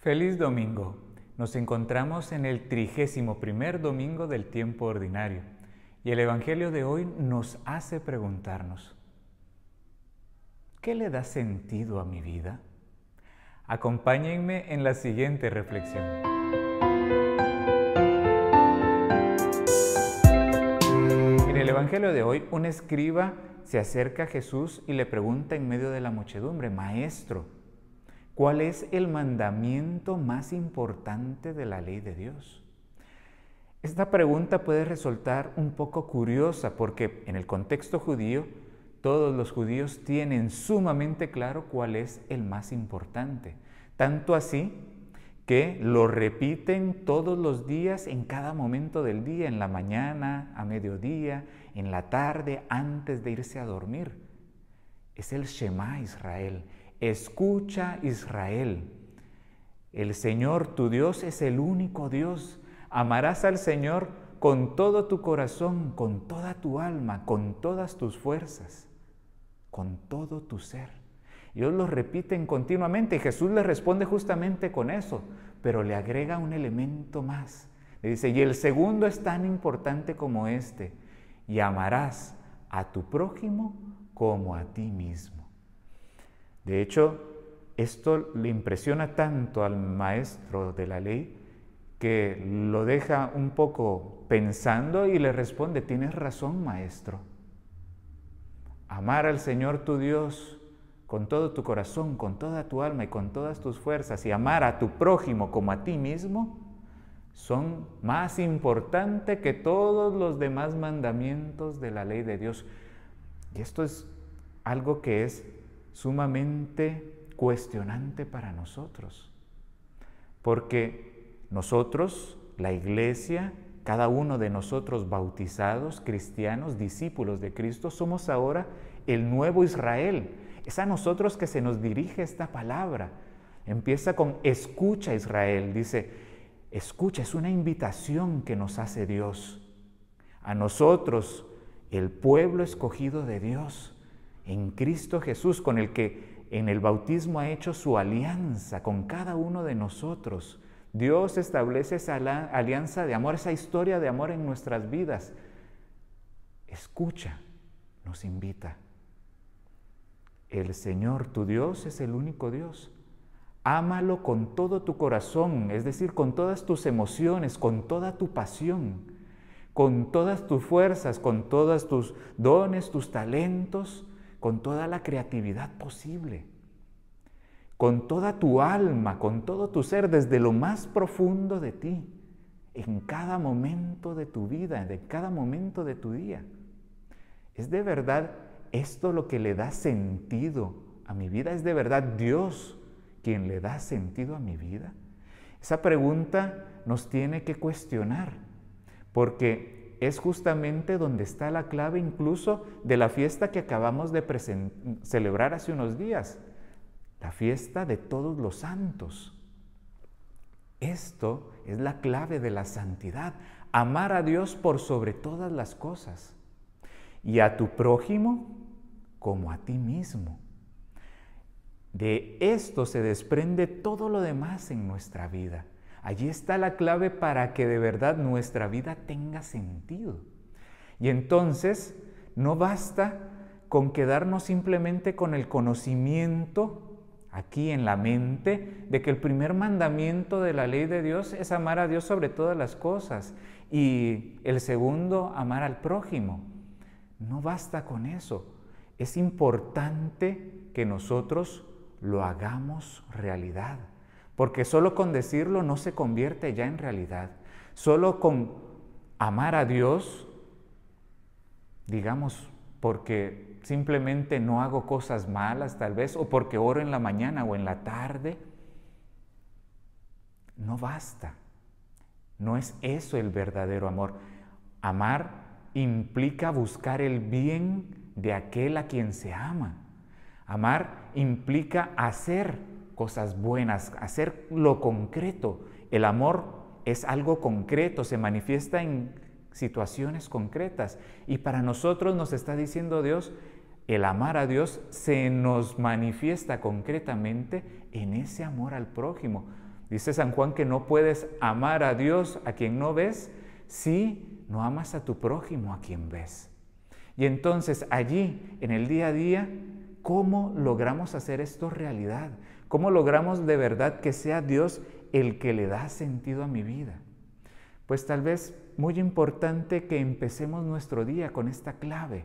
Feliz domingo. Nos encontramos en el 31º domingo del tiempo ordinario y el Evangelio de hoy nos hace preguntarnos: ¿qué le da sentido a mi vida? Acompáñenme en la siguiente reflexión. En el Evangelio de hoy, un escriba se acerca a Jesús y le pregunta en medio de la muchedumbre: Maestro, ¿cuál es el mandamiento más importante de la ley de Dios? Esta pregunta puede resultar un poco curiosa porque en el contexto judío, todos los judíos tienen sumamente claro cuál es el más importante. Tanto así que lo repiten todos los días, en cada momento del día, en la mañana, a mediodía, en la tarde, antes de irse a dormir. Es el Shema Israel. Escucha, Israel, el Señor tu Dios es el único Dios. Amarás al Señor con todo tu corazón, con toda tu alma, con todas tus fuerzas, con todo tu ser. Ellos lo repiten continuamente y Jesús les responde justamente con eso, pero le agrega un elemento más. Le dice: y el segundo es tan importante como este: y amarás a tu prójimo como a ti mismo. De hecho, esto le impresiona tanto al maestro de la ley que lo deja un poco pensando y le responde: tienes razón, maestro. Amar al Señor tu Dios con todo tu corazón, con toda tu alma y con todas tus fuerzas, y amar a tu prójimo como a ti mismo, son más importantes que todos los demás mandamientos de la ley de Dios. Y esto es algo que es sumamente cuestionante para nosotros, porque nosotros, la Iglesia, cada uno de nosotros bautizados, cristianos, discípulos de Cristo, somos ahora el nuevo Israel. Es a nosotros que se nos dirige esta palabra. Empieza con escucha, Israel. Dice, escucha, es una invitación que nos hace Dios. A nosotros, el pueblo escogido de Dios, en Cristo Jesús, con el que en el bautismo ha hecho su alianza con cada uno de nosotros. Dios establece esa alianza de amor, esa historia de amor en nuestras vidas. Escucha, nos invita. El Señor, tu Dios, es el único Dios. Ámalo con todo tu corazón, es decir, con todas tus emociones, con toda tu pasión, con todas tus fuerzas, con todos tus dones, tus talentos, con toda la creatividad posible, con toda tu alma, con todo tu ser, desde lo más profundo de ti, en cada momento de tu vida, en cada momento de tu día. ¿Es de verdad esto lo que le da sentido a mi vida? ¿Es de verdad Dios quien le da sentido a mi vida? Esa pregunta nos tiene que cuestionar, porque es justamente donde está la clave incluso de la fiesta que acabamos de celebrar hace unos días, la fiesta de todos los santos. Esto es la clave de la santidad: amar a Dios por sobre todas las cosas y a tu prójimo como a ti mismo. De esto se desprende todo lo demás en nuestra vida. Allí está la clave para que de verdad nuestra vida tenga sentido. Y entonces no basta con quedarnos simplemente con el conocimiento aquí en la mente de que el primer mandamiento de la ley de Dios es amar a Dios sobre todas las cosas y el segundo, amar al prójimo. No basta con eso. Es importante que nosotros lo hagamos realidad. Porque solo con decirlo no se convierte ya en realidad. Solo con amar a Dios, digamos, porque simplemente no hago cosas malas tal vez, o porque oro en la mañana o en la tarde, no basta. No es eso el verdadero amor. Amar implica buscar el bien de aquel a quien se ama. Amar implica hacer cosas buenas, hacer lo concreto. El amor es algo concreto, se manifiesta en situaciones concretas. Y para nosotros nos está diciendo Dios, el amar a Dios se nos manifiesta concretamente en ese amor al prójimo. Dice San Juan que no puedes amar a Dios a quien no ves si no amas a tu prójimo a quien ves. Y entonces allí, en el día a día, ¿cómo logramos hacer esto realidad? ¿Cómo logramos de verdad que sea Dios el que le da sentido a mi vida? Pues tal vez muy importante que empecemos nuestro día con esta clave,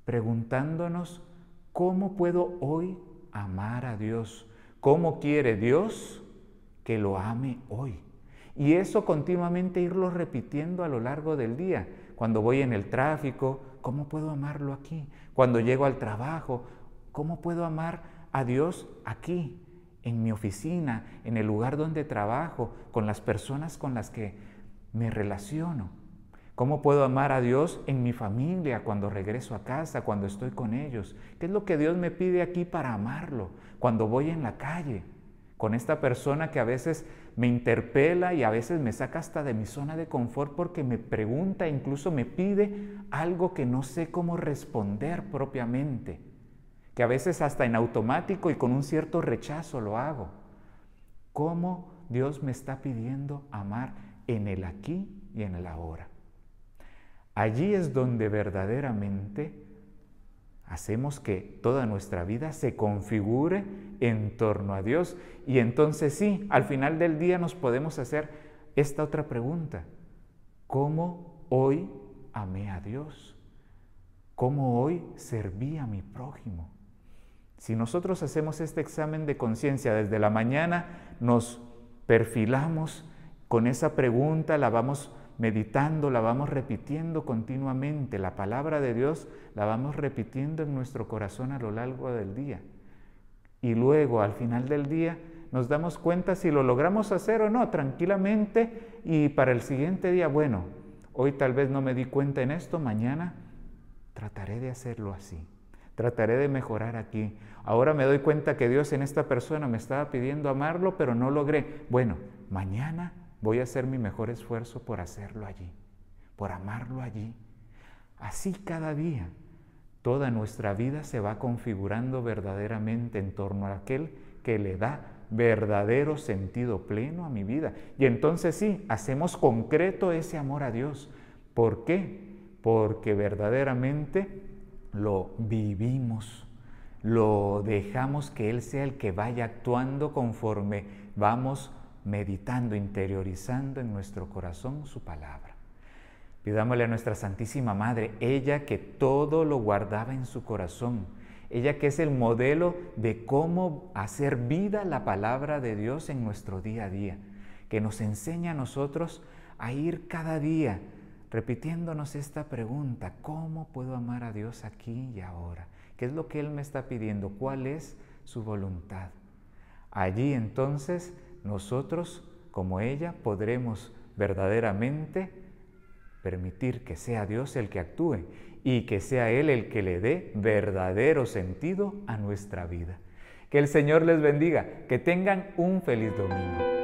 preguntándonos ¿cómo puedo hoy amar a Dios? ¿Cómo quiere Dios que lo ame hoy? Y eso continuamente irlo repitiendo a lo largo del día. Cuando voy en el tráfico, ¿cómo puedo amarlo aquí? Cuando llego al trabajo, ¿cómo puedo amar a Dios aquí, en mi oficina, en el lugar donde trabajo, con las personas con las que me relaciono? ¿Cómo puedo amar a Dios en mi familia, cuando regreso a casa, cuando estoy con ellos? ¿Qué es lo que Dios me pide aquí para amarlo? Cuando voy en la calle, con esta persona que a veces me interpela y a veces me saca hasta de mi zona de confort porque me pregunta, incluso me pide algo que no sé cómo responder propiamente, que a veces hasta en automático y con un cierto rechazo lo hago. ¿Cómo Dios me está pidiendo amar en el aquí y en el ahora? Allí es donde verdaderamente hacemos que toda nuestra vida se configure en torno a Dios. Y entonces sí, al final del día nos podemos hacer esta otra pregunta. ¿Cómo hoy amé a Dios? ¿Cómo hoy serví a mi prójimo? Si nosotros hacemos este examen de conciencia desde la mañana, nos perfilamos con esa pregunta, la vamos meditando, la vamos repitiendo continuamente, la palabra de Dios la vamos repitiendo en nuestro corazón a lo largo del día. Y luego, al final del día, nos damos cuenta si lo logramos hacer o no, tranquilamente, y para el siguiente día, bueno, hoy tal vez no me di cuenta en esto, mañana trataré de hacerlo así, trataré de mejorar aquí. Ahora me doy cuenta que Dios en esta persona me estaba pidiendo amarlo, pero no logré. Bueno, mañana voy a hacer mi mejor esfuerzo por hacerlo allí, por amarlo allí. Así cada día, toda nuestra vida se va configurando verdaderamente en torno a aquel que le da verdadero sentido pleno a mi vida. Y entonces sí, hacemos concreto ese amor a Dios. ¿Por qué? Porque verdaderamente lo vivimos, lo dejamos que Él sea el que vaya actuando conforme vamos meditando, interiorizando en nuestro corazón su palabra. Pidámosle a nuestra Santísima Madre, ella que todo lo guardaba en su corazón, ella que es el modelo de cómo hacer vida la palabra de Dios en nuestro día a día, que nos enseña a nosotros a ir cada día repitiéndonos esta pregunta, ¿cómo puedo amar a Dios aquí y ahora? ¿Qué es lo que Él me está pidiendo? ¿Cuál es su voluntad? Allí entonces nosotros, como ella, podremos verdaderamente permitir que sea Dios el que actúe y que sea Él el que le dé verdadero sentido a nuestra vida. Que el Señor les bendiga, que tengan un feliz domingo.